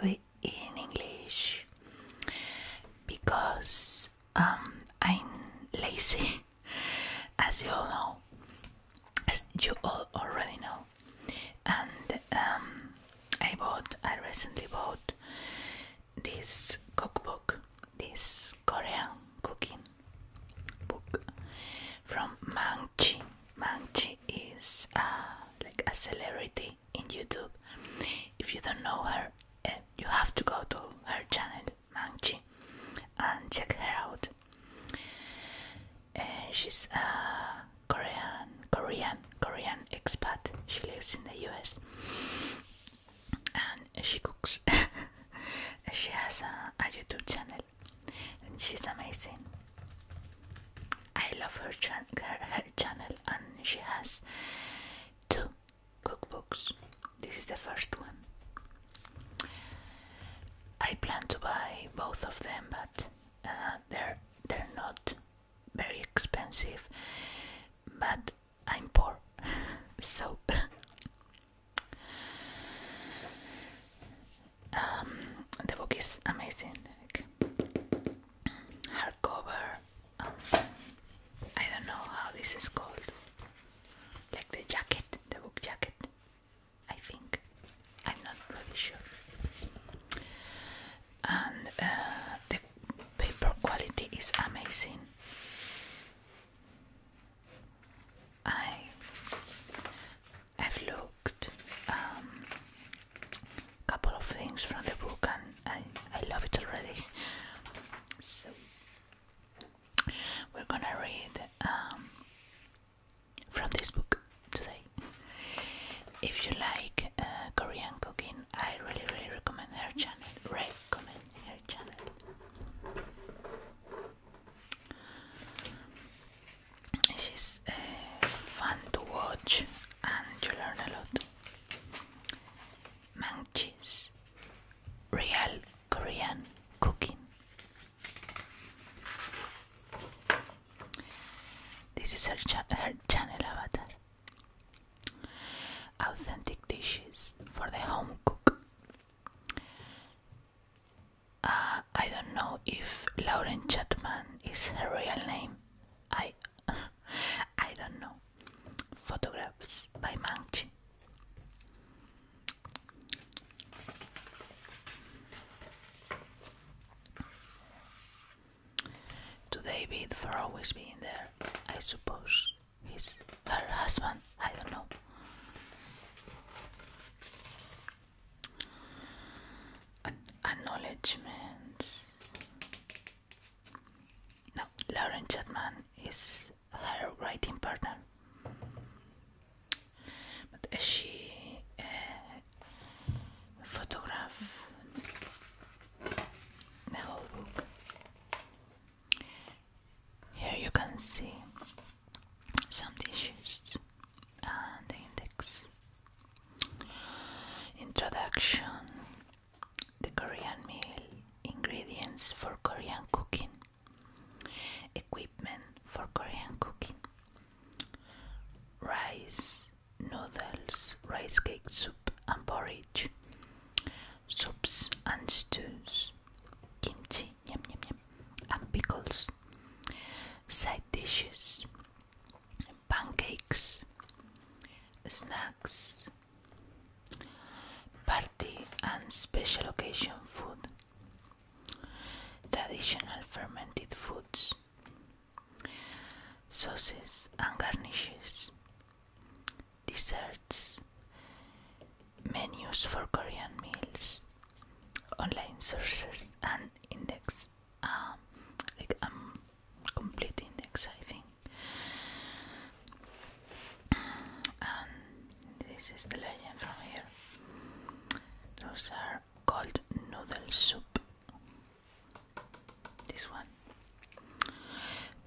do it in English because I'm lazy, as you all know, as you all already know. And I recently bought this cookbook, this Korean cooking book from Maangchi. Maangchi is like a celebrity in YouTube. If you don't know her, you have to go to her channel, Maangchi, and check her out. She's a Korean expat. She lives in the US and she cooks. She has a YouTube channel and she's amazing. I love her channel, and she has 2 cookbooks. This is the first one. I plan to buy both of them, but they're not very expensive. But I'm poor, so the book is amazing. Like, hardcover. I don't know how this is called. Like the jacket, the book jacket. I think. I'm not really sure. And the paper quality is amazing. I've looked couple of things from the book and I love it already. So we're gonna read from this book today. If you like Korean cooking, I really recommend her channel. She's fun to watch and you learn a lot. Maangchi's real Korean cooking. This is her channel avatar. Authentic dishes for the home cook. I don't know if Lauren Chapman is her real name. I don't know. Photographs by Maangchi. To David for always being there. I suppose he's her husband. I don't know. Acknowledgements. No, Lauren Chapman is her writing partner. But she photographed the whole book. Here you can see some dishes and the index. Introduction. The Korean meal. Ingredients for Korean cooking. Equipment for Korean cooking. Rice, noodles, rice cake soup and porridge. Soups and stews. Kimchi, yum yum yum, and pickles. Side dishes. Pancakes. Snacks. Party and special occasion food. Traditional fermented foods. Sauces and garnishes. Desserts. Menus for Korean meals. Online sources and index. Like complete index, I think. And this is the legend from here. Those are called noodle soup. This one.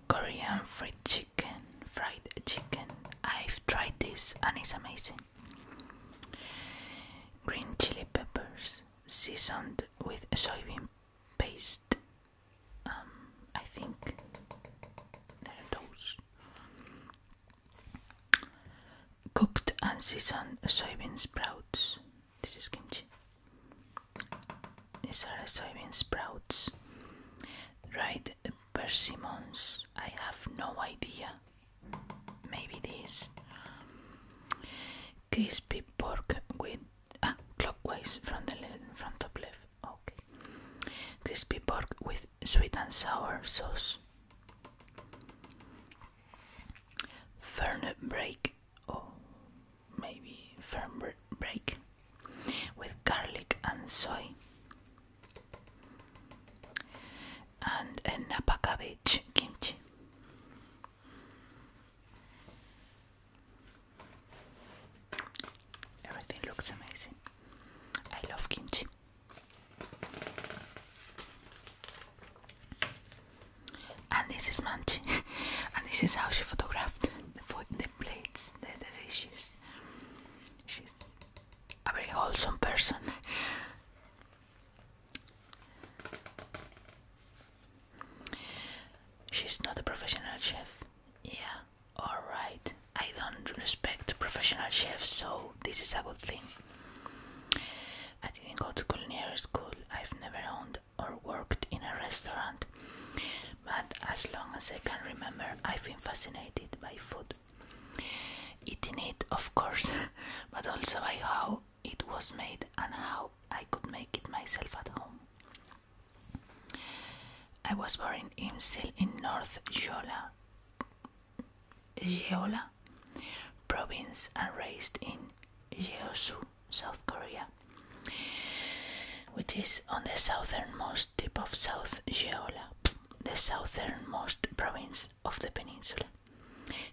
Korean fried chicken. I've tried this and it's amazing. Green chili peppers seasoned with soybean paste. I think they're those. Cooked and seasoned soybean sprouts. This is kimchi. these are soybean sprouts. Dried persimmons. I have no idea. Maybe this. Crispy pork with clockwise from top left. Okay. Crispy pork with sweet and sour sauce. Fern break, or maybe fern break with garlic and soy. And a napa cabbage kimchi. Everything looks amazing. I love kimchi. And this is Maangchi. And this is how she photographed the food, the plates, the dishes. She's a very wholesome person. She's not a professional chef. Yeah, alright. I don't respect professional chefs, so this is a good thing. I didn't go to culinary school. I've never owned or worked in a restaurant. But as long as I can remember, I've been fascinated by food. Eating it, of course, but also by how it was made and how I could make it myself at home. I was born in North Jeolla province and raised in Jeosu, South Korea, which is on the southernmost tip of South Jeolla, the southernmost province of the peninsula.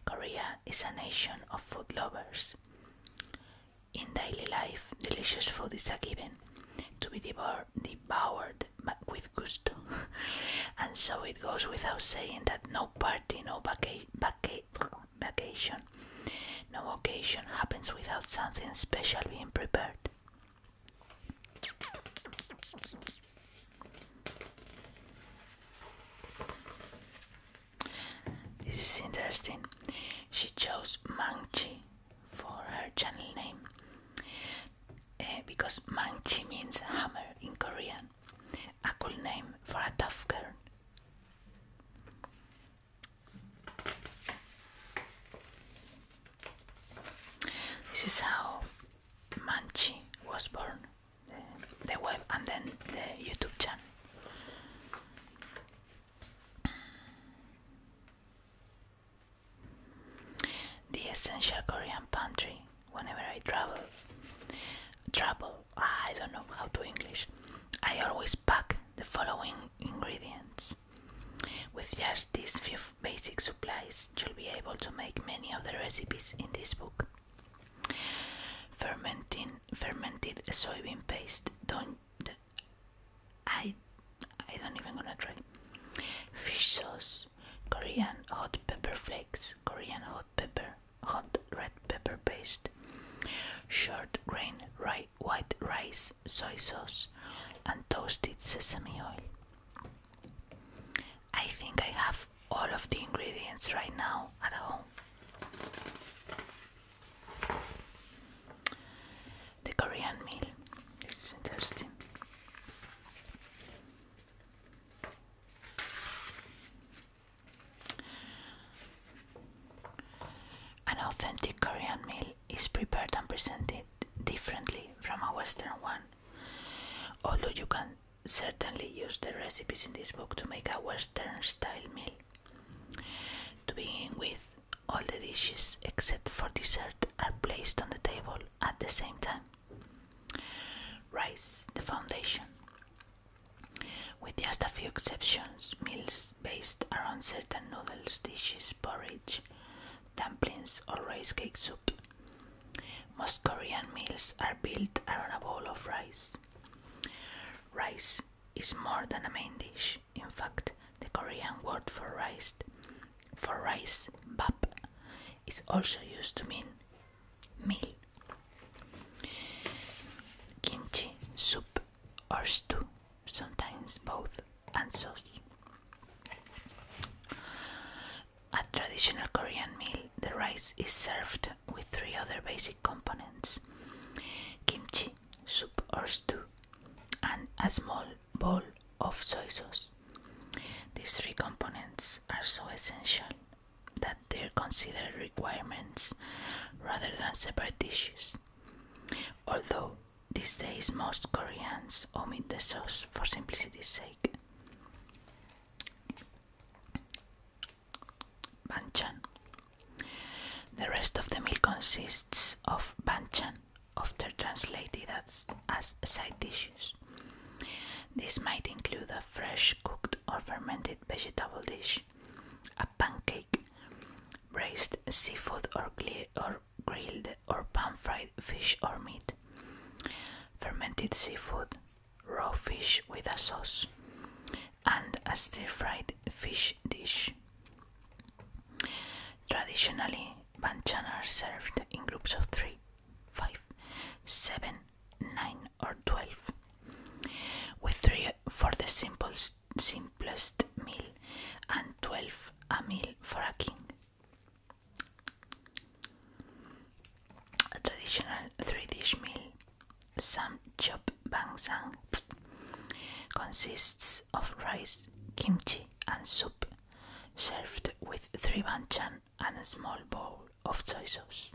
Korea is a nation of food lovers. In daily life, delicious food is a given, to be devoured but with gusto. And so it goes without saying that no party, no vacation, no occasion happens without something special being prepared. This is interesting. She chose Maangchi for her channel name because Maangchi means hammer in Korean, a cool name for a tough girl. This is how Maangchi was born, the web and then the YouTube channel. The essential Korean pantry. Whenever I travel, I don't know how to English, I always pack the following ingredients. With just these few basic supplies, you'll be able to make many of the recipes in this book. Fermented soybean paste. I don't even gonna try. Fish sauce, Korean hot pepper flakes, Korean hot red pepper paste, short grain white rice, soy sauce, and toasted sesame oil. I think I have all of the ingredients right now at home. The Korean meal. This is interesting. An authentic Korean meal is prepared and presented differently from a Western one, although you can certainly use the recipes in this book to make a Western style meal. To begin with, all the dishes except for dessert are placed on the table at the same time. Rice, the foundation. With just a few exceptions, meals based around certain noodles, dishes, porridge, dumplings or rice cake soup. Most Korean meals are built around a bowl of rice. Rice is more than a main dish. In fact, the Korean word for rice, bap, is also used to mean meal. Kimchi, soup or stew, sometimes both, and sauce. At traditional Korean meal, the rice is served with three other basic components: kimchi, soup or stew, and a small bowl of soy sauce. These three components are so essential that they're considered requirements rather than separate dishes. Although these days most Koreans omit the sauce for simplicity's sake. Banchan. The rest of the meal consists of banchan, often translated as side dishes. This might include a fresh cooked or fermented vegetable dish, a pancake, braised seafood or grilled or pan-fried fish or meat, fermented seafood, raw fish with a sauce, and a stir-fried fish dish. Traditionally, banchan are served in groups of 3, 5, 7, 9 or 12, with 3 for the simplest meal and 12 a meal for a king. A traditional 3-dish meal, samchop bangsang, consists of rice, kimchi and soup, served with 3 banchan and a small bowl of soy sauce.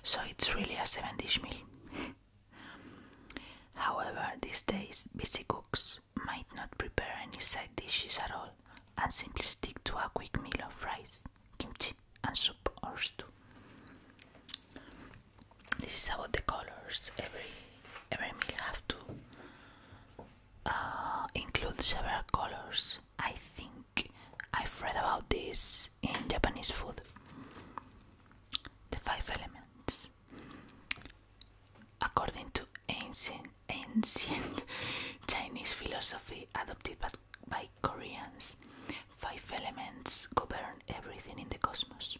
So it's really a 7-dish meal. However, these days busy cooks might not prepare any side dishes at all and simply stick to a quick meal of rice, kimchi and soup or stew. This is about the colors. Every meal have to include several colors. I think I've read about this in Japanese food. The 5 elements. According to ancient Chinese philosophy adopted by Koreans, 5 elements govern everything in the cosmos: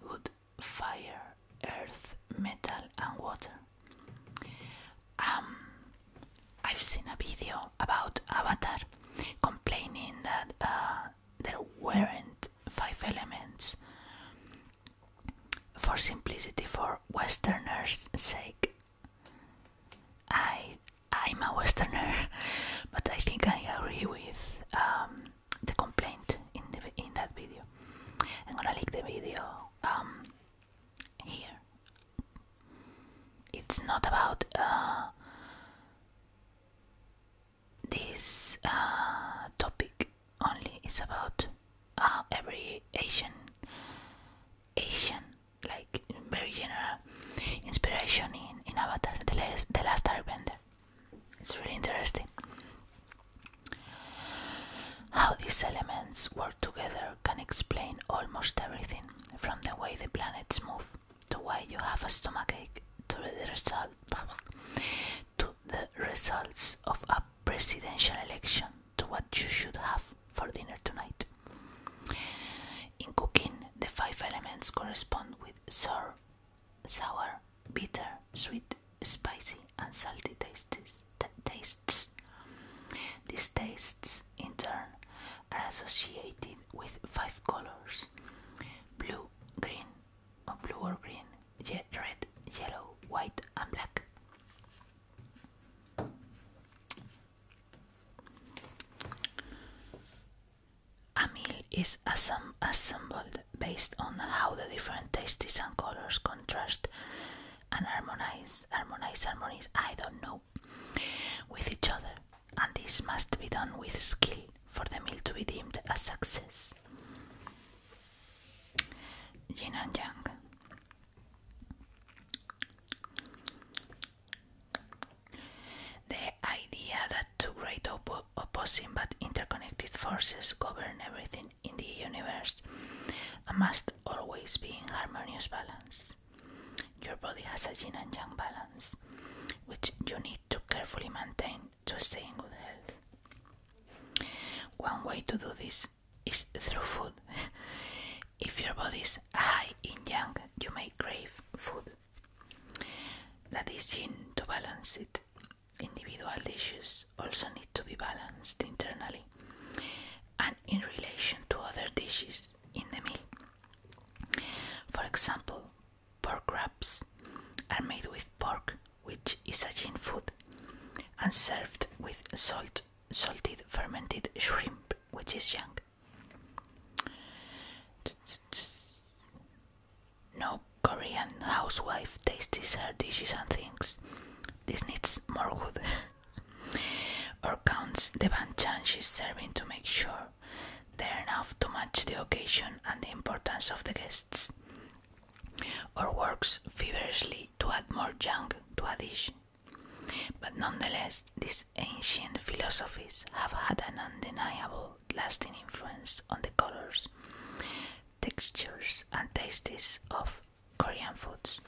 wood, fire, earth, metal and water. I've seen a video about Avatar complaining that there weren't 5 elements for simplicity, for Westerners' sake. I'm a Westerner, but I think I agree with the complaint in that video. I'm gonna link the video here. It's not about this topic only. It's about every Asian, like very general inspiration in Avatar, the Last Airbender. It's really interesting. How these elements work together can explain almost everything, from the way the planets move, to why you have a stomachache, to the results of a presidential election, to what you should have for dinner tonight. In cooking, the 5 elements correspond with sour, bitter, sweet, spicy and salty tastes. These tastes, in turn, are associated with 5 colors: blue, green, or blue or green, red, yellow, white and black. A meal is assembled based on how the different tastes and colors contrast and harmonize, I don't know, with each other, and this must be done with skill for the meal to be deemed a success. Yin and Yang. The idea that 2 great opposing but interconnected forces govern everything in the universe and must always be in harmonious balance. Your body has a yin and yang balance, which you need to carefully maintain to stay in good health. One way to do this is through food. If your body is high in yang, you may crave food that is yin to balance it. Individual dishes also need to be balanced internally and in relation to other dishes in the meal. For example, pork wraps are made with pork, which is a yin food, and served with salted fermented shrimp, which is young. No Korean housewife tastes her dishes and thinks, this needs more wood, or counts the banchan she's serving to make sure they're enough to match the occasion and the importance of the guests, or works feverishly to add more junk to a dish. But nonetheless, these ancient philosophies have had an undeniable lasting influence on the colors, textures and tastes of Korean foods.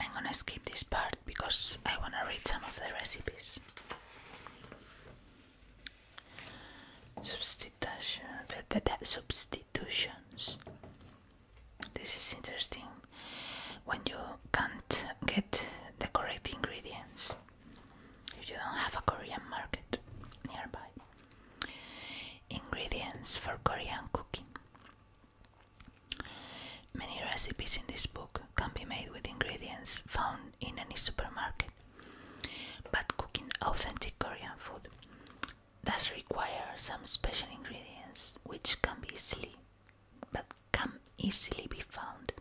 I'm gonna skip this part because I wanna read some of the recipes. Substitutions. This is interesting when you can't get the correct ingredients, if you don't have a Korean market nearby. Ingredients for Korean cooking. Many recipes in this book can be made with ingredients found in any supermarket, but cooking authentic Korean food does require some special ingredients which can easily be found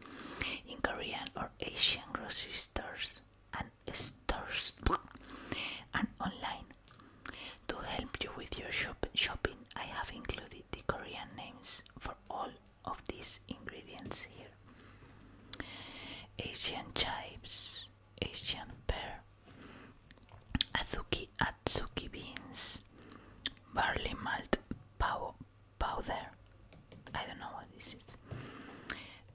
in Korean or Asian grocery stores and online. To help you with your shopping, I have included the Korean names for all of these ingredients here. Asian chives, Asian pear, atsuki beans, barley malt powder. I don't know what this is.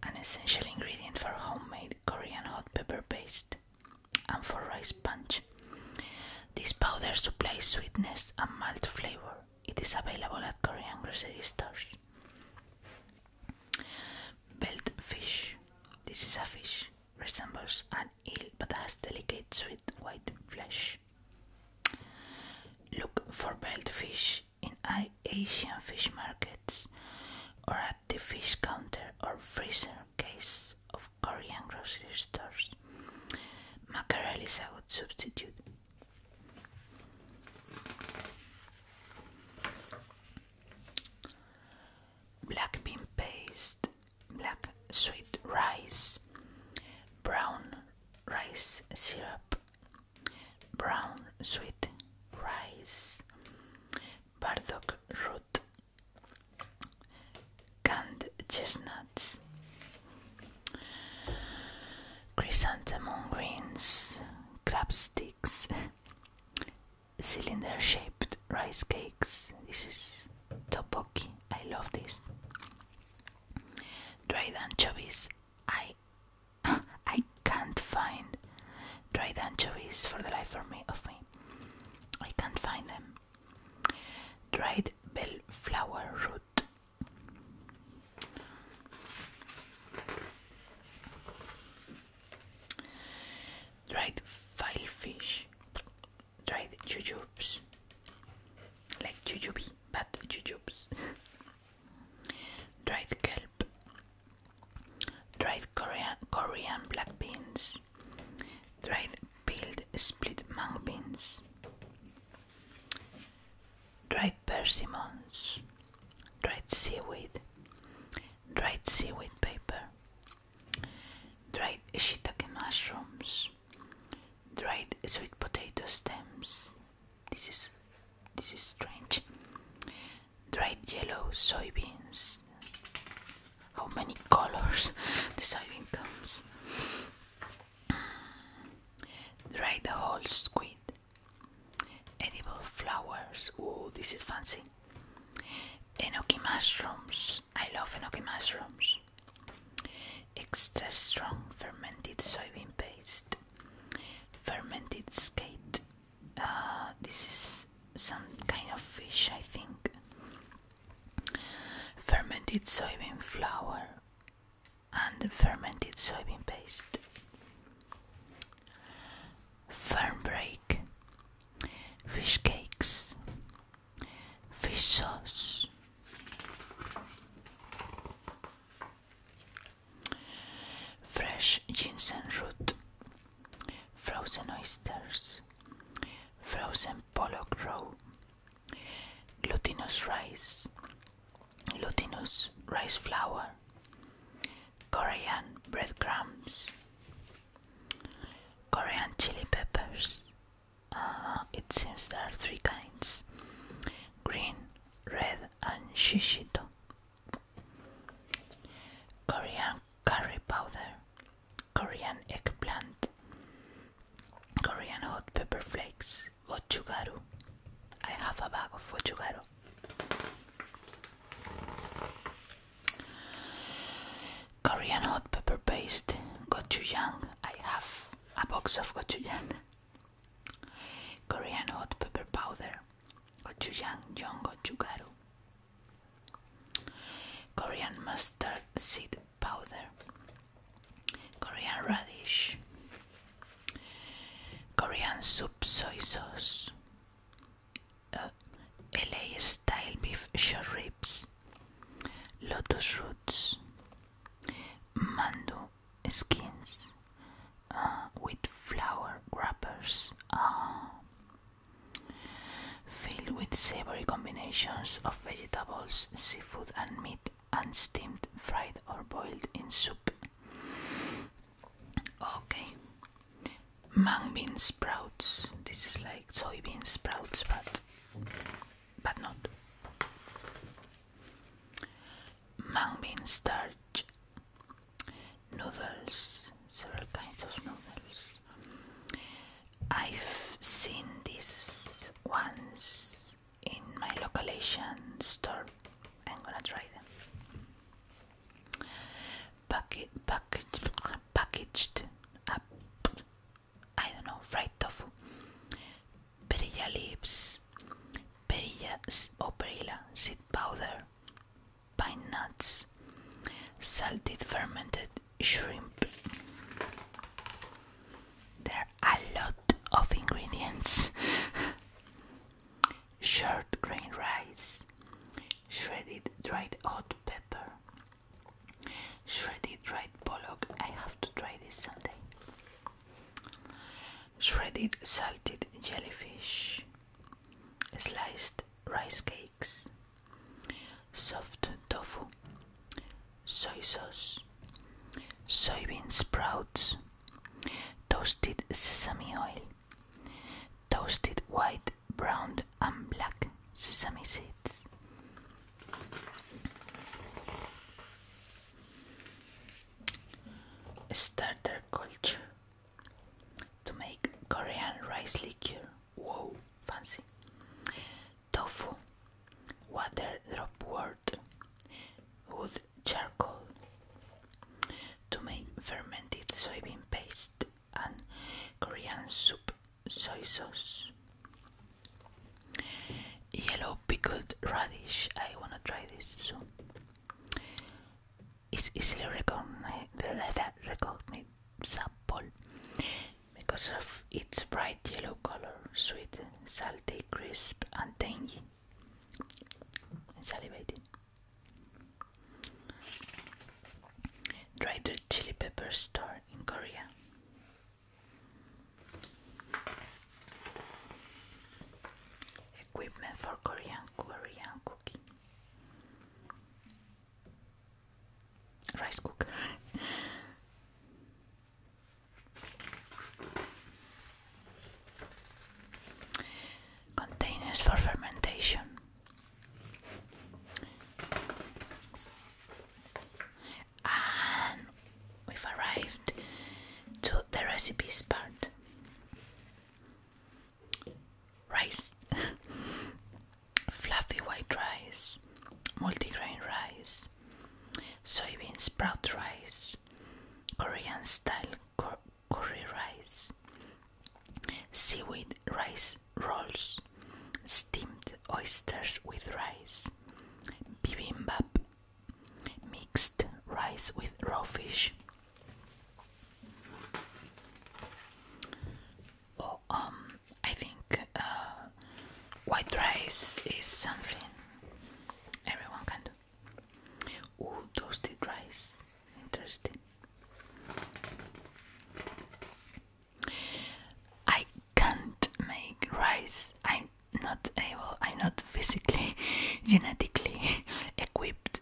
An essential ingredient for homemade Korean hot pepper paste and for rice punch. This powder supplies sweetness and malt flavor. It is available at Korean grocery stores. Belt fish. This is a fish. Resembles an eel but has delicate sweet white flesh. Look for belt fish in Asian fish markets or at the fish counter or freezer case of Korean grocery stores. Mackerel is a good substitute. Black bean paste, black sweet rice, brown rice syrup, brown sweet rice, burdock root, canned chestnuts, chrysanthemum greens, crab sticks, cylinder-shaped rice cakes. This is tteokbokki. I love this. Dried anchovies. I can't find dried anchovies for the life of me. I can't find them. Dried bellflower root. Dried filefish. Dried jujubes. Like jujube, but jujubes. Dried kelp. Dried Korean black beans. Dried peeled split mung beans. Dried persimmons. Dried seaweed. Dried seaweed paper. Dried shiitake mushrooms. Dried sweet potato stems. This is strange. Dried yellow soybeans. How many colors the soybean comes. Dried whole squid. Edible flowers. Ooh, this is fancy. Enoki mushrooms. I love enoki mushrooms. Extra strong fermented soybean paste. Fermented skate. This is some kind of fish, I think. Fermented soybean flour and fermented soybean paste. Fern break. fish cakes, fish sauce, fresh ginseng root, frozen oysters, frozen pollock roe, glutinous rice flour, Korean breadcrumbs, Korean chili peppers. It seems there are 3 kinds: green, red, and shishito. Korean curry powder, Korean eggplant, Korean hot pepper flakes, gochugaru. I have a bag of gochugaru. Korean hot pepper paste, gochujang. I have a box of gochujang. Korean hot pepper powder, gochujang, young gochugaru. Korean mustard seed powder, Korean radish, Korean soup soy sauce, LA style beef short ribs, lotus roots, mandu skins with flour wrappers, filled with savory combinations of vegetables, seafood, and meat, and steamed, fried, or boiled in soup. Okay. Mung bean sprouts. This is like soybean sprouts, but not. Mung bean starch. Noodles. Several kinds of noodles. I've seen these ones in my local Asian store. I'm gonna try them. Packaged up, I don't know, fried tofu, perilla leaves, perilla seed powder, pine nuts, salted fermented shrimp. There are a lot of ingredients. Short grain rice, shredded dried hot pepper, shredded dried pollock. I have to try this someday. Shredded salted jellyfish, sliced rice cakes, soft tofu, soy sauce, soybean sprouts, toasted sesame oil, toasted white, brown, and black sesame seeds. Starter culture to make Korean rice liqueur. Whoa, fancy. Tofu, water drop wort, wood charcoal to make fermented soybean paste, and Korean soup soy sauce. Yellow pickled radish. I wanna try this soon. It's easily recognizable because of its bright yellow color, sweet, salty, crisp, and tangy. I'm salivating. Dried chili pepper store in Korea. Equipment for Korean cooking. Rice cooker. Containers for fermentation. And we've arrived to the recipes part. Rice. Fluffy white rice, multigrain rice, soybean sprout rice, Korean style curry rice, seaweed rice rolls, steamed oysters with rice, Bibimbap, mixed rice with raw fish. I think interesting. I can't make rice. I'm not physically, genetically equipped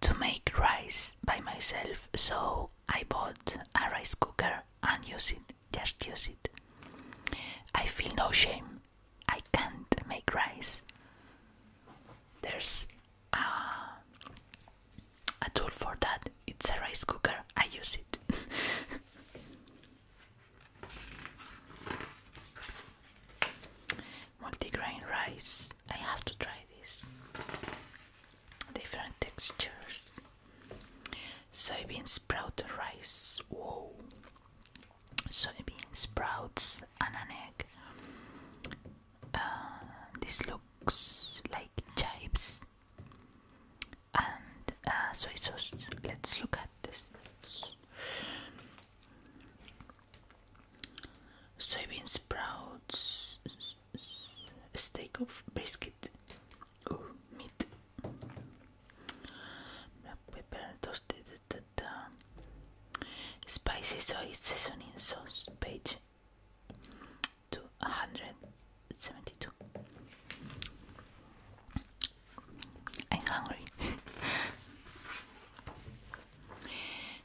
to make rice by myself, so I bought a rice cooker and use it. I feel no shame. I can't make rice. There's a tool for that. It's a rice cooker. I use it. Multigrain rice. I have to try this. Different textures. Soybean sprout rice. Whoa. Soybean sprouts and an egg. This looks like chives and soy sauce. Let's look at this. Soybean sprouts, a steak of brisket, meat, black pepper, toasted, spicy soy seasoning sauce, page 272. I'm hungry.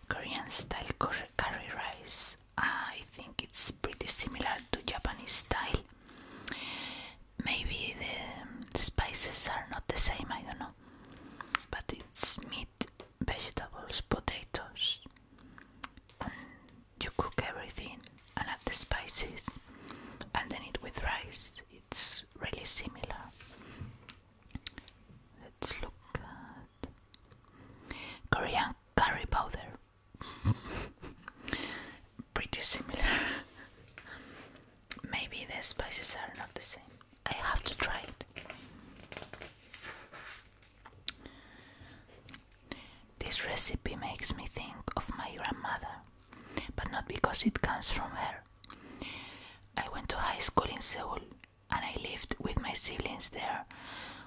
Korean style curry rice. I think it's pretty similar to Japanese style. Maybe the spices are not the same, I don't know. But it's meat, vegetables, potatoes, and you cook everything and add the spices and then eat with rice. It's really similar. Let's look at Korean curry powder. Pretty similar. Maybe the spices are not the same. I have to try it. This recipe makes me think of my grandmother, but not because it comes from her. I went to high school in Seoul and I lived with my siblings there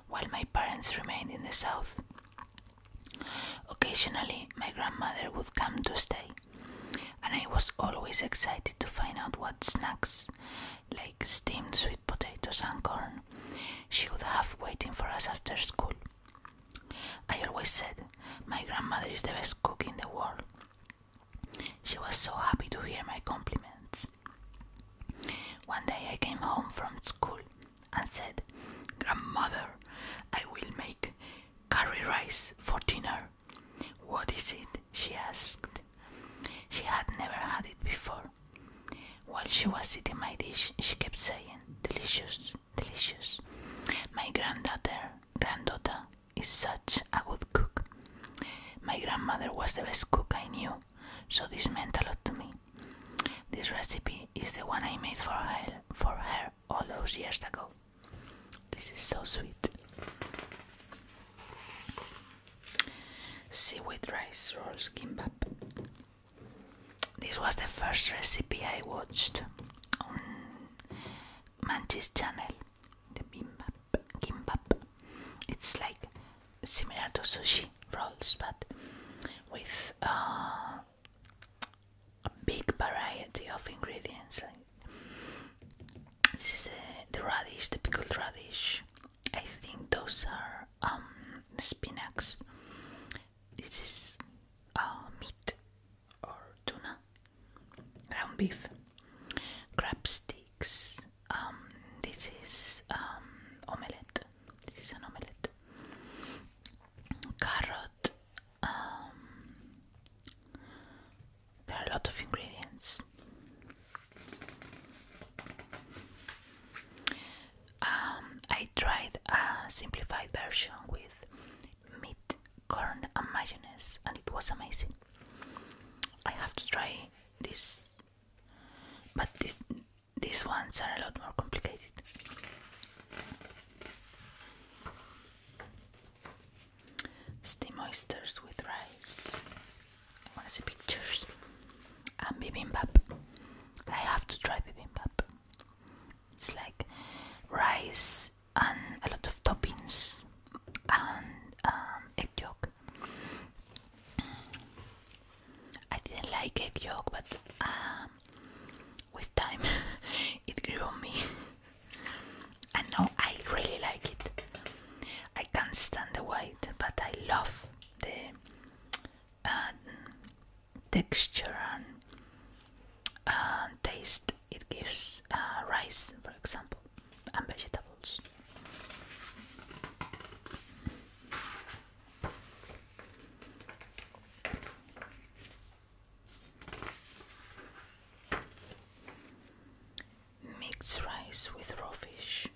while my parents remained in the south. Occasionally, my grandmother would come to stay, and I was always excited to find out what snacks, like steamed sweet potatoes and corn, she would have waiting for us after school. I always said, my grandmother is the best cook in the world. She was so happy to hear my compliments. One day I came home from school and said, "Grandmother, I will make curry rice for dinner." "What is it?" she asked. She had never had it before. While she was eating my dish, she kept saying, "Delicious, delicious. My granddaughter is such a good cook." My grandmother was the best cook I knew, so this meant a lot to me. This recipe is the one I made for her all those years ago. This is so sweet. Seaweed rice rolls Gimbap. This was the first recipe I watched on Maangchi's channel, the Gimbap. It's like similar to sushi rolls, but with a big variety of ingredients. This is the radish, the pickled radish. I think those are spinacs. This is meat or tuna, ground beef, crab sticks. This is omelette. This is an omelette. Carrot. There are a lot of ingredients. I tried a simplified version with meat, corn and mayonnaise, and it was amazing. I have to try this, but these ones are a lot more complicated. Steam oysters with rice. I want to see pictures. And bibimbap. I have to try bibimbap. It's like rice and a lot of toppings and egg yolk. like egg yolk, but with time it grew on me. And now I really like it. I can't stand the white, but I love the texture and taste it gives rice, for example, and vegetables. Mixed rice with raw fish.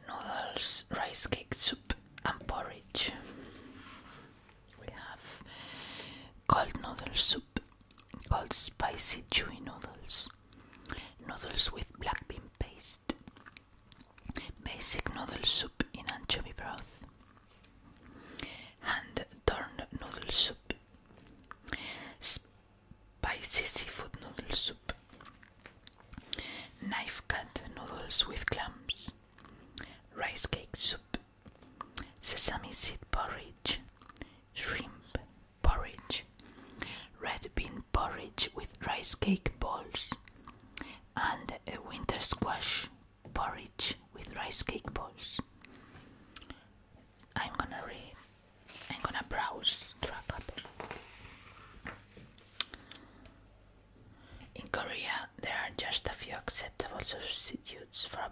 Noodles, rice cake soup, and porridge. We have cold noodle soup, cold spicy chewy noodles, noodles with black bean paste, basic noodle soup in anchovy broth, hand turned noodle soup, spicy seafood noodle soup, knife cut noodles with clams, rice cake soup, sesame seed porridge, shrimp porridge, red bean porridge with rice cake balls, and a winter squash porridge with rice cake balls. I'm gonna browse through a couple. In Korea, there are just a few acceptable substitutes for a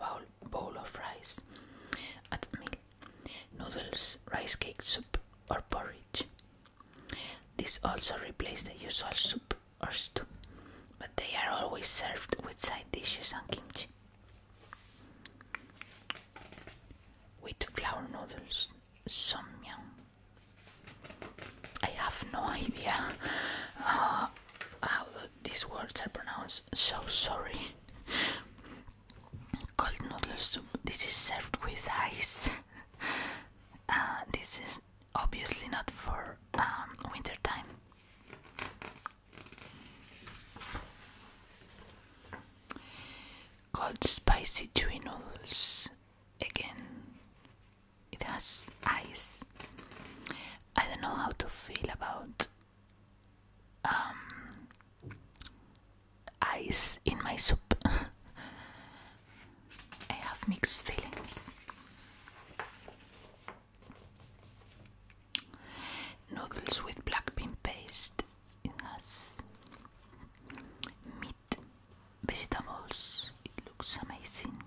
bowl of rice at a meal: noodles, rice cake soup, or porridge. These also replace the usual soup or stew, but they are always served with side dishes and kimchi. With flour noodles, somyang. I have no idea how these words are pronounced, so sorry. Cold noodle soup. This is served with ice. This is obviously not for winter time. Cold spicy chewy noodles. Again, it has ice. I don't know how to feel about ice in my soup. I have mixed feelings. Noodles with black bean paste. It has meat, vegetables. It looks amazing.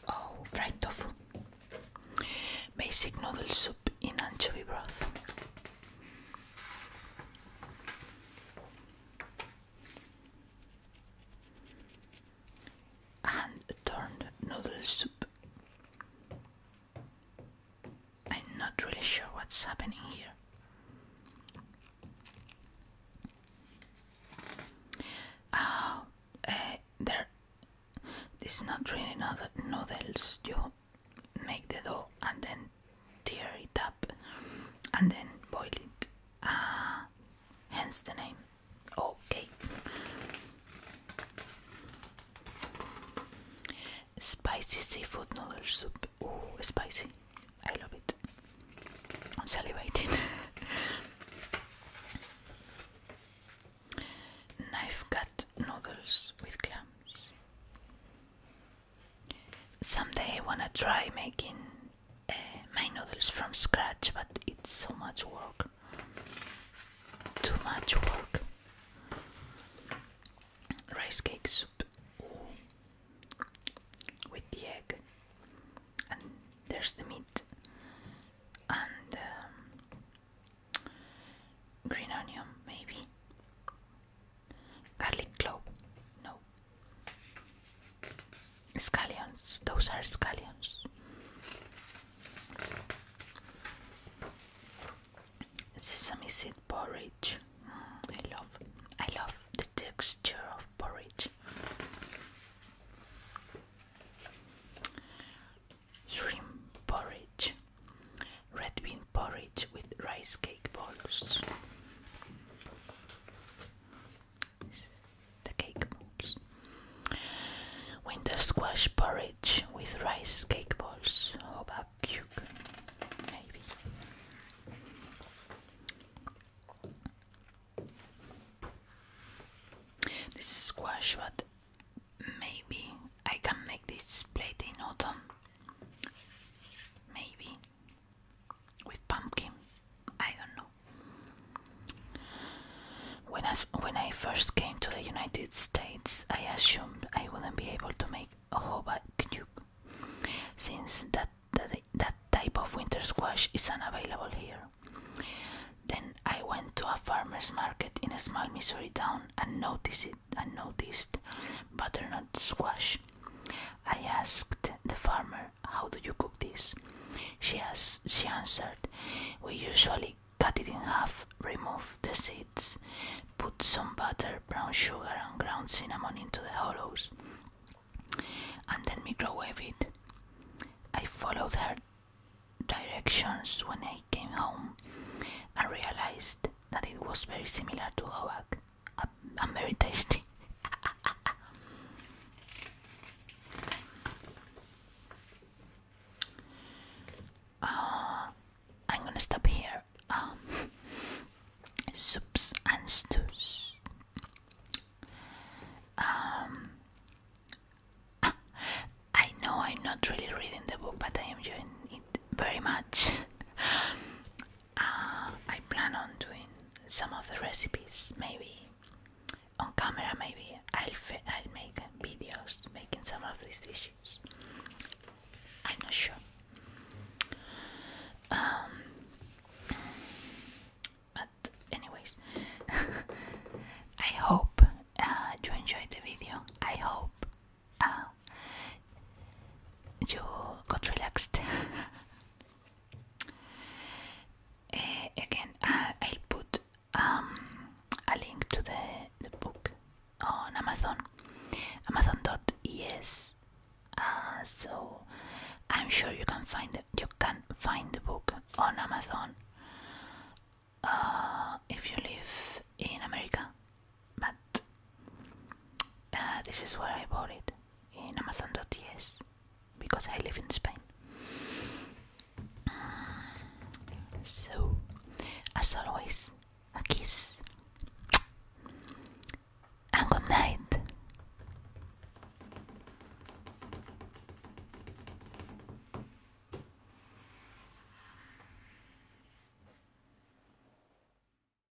Oh, fried tofu. Basic noodle soup in anchovy broth. Hand turned noodle soup. I'm not really sure what's happening here. This is not really noodles. You make the dough and then tear it up and then boil it. Hence the name. Okay. Spicy seafood noodle soup. Ooh, spicy. I love it. I'm salivating. Knife cut noodles with clams. Someday I wanna try making my noodles from scratch, but it's so much work. Too much work. Rice cake soup. Ooh. With the egg. And there's the meat. And green onion, maybe. Garlic clove. No. Scallions. Those are scallions. Sesame seed porridge. I love the texture of porridge. Shrimp porridge. Red bean porridge with rice cake balls. The cake balls. Winter squash squash porridge with rice cake balls. Hobak cube, maybe. This is squash, but maybe I can make this plate in autumn. Maybe with pumpkin. I don't know. When I first came to the United States, I assumed I wouldn't be able to make a hobak since that type of winter squash is unavailable here. Then I went to a farmer's market in a small Missouri town and noticed butternut squash. I asked the farmer, "How do you cook this?" She answered, "We usually cut it in half, remove the seeds, put some butter, brown sugar and ground cinnamon into the hollows, and then microwave it." I followed her directions when I came home and realized that it was very similar to hobak and very tasty. I'm gonna stop here. Soups and stews. I know I'm not really reading the book, but I am enjoying it very much. I plan on doing some of the recipes, maybe on camera. Maybe I'll make videos making some of these dishes. I'm not sure. But anyways, I hope you enjoyed the video. I hope you got relaxed. Again, I'll put a link to the book on Amazon.es. So I'm sure you can find the book on Amazon if you live in America. But this is where I bought it, in Amazon.es, because I live in Spain. So, as always, a kiss.